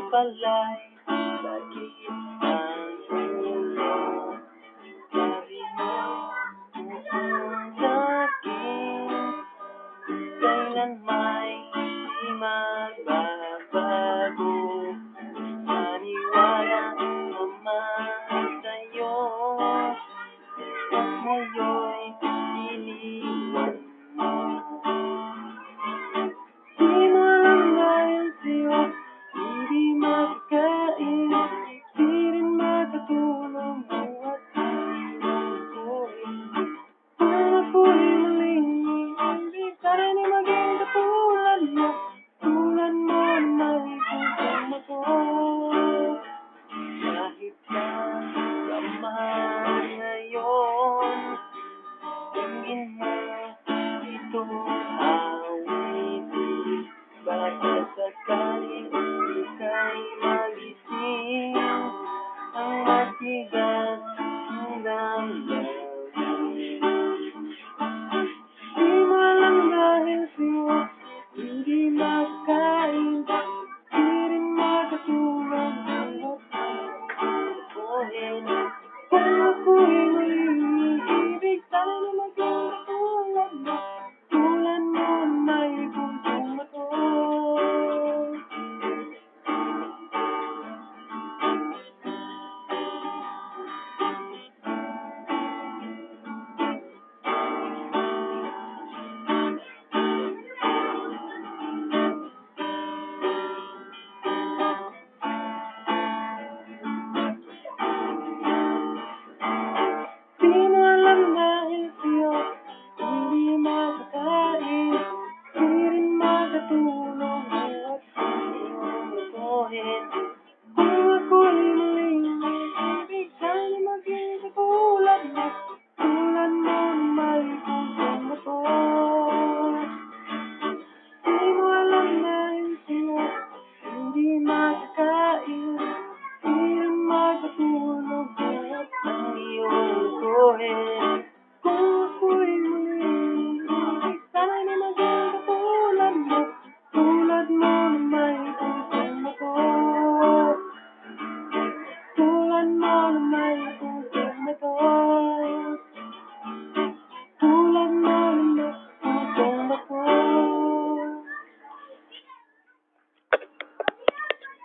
pala'y sakit ang ulo. Sabi mo tungkol sa'kin, kailan may di magbabago. Maniwala naman sa'yo, at ngayon'y iniwan mo. Di mo alam dahil sa'yo hindi makakain, di rin makatulog buhat hanggang tuwing. Kung ako'y muling iibig, sana di maging katulad mo, tulad mo na may pusong mato. Kahit na man ngayon, tingin mo ito awitin. Baka sakaling ika'y magising, ang matigas ng damdamin. Di mo alam dahil sa'yo hindi makakain, di rin makatulog buhat hanggang tuwing. Kung ako'y muling iibig, sana di maging katulad mo, tulad mo na may pusong mato. Di mo alam dahil sa'yo hindi makakain, di rin makatulog buhat hanggang lutuhin.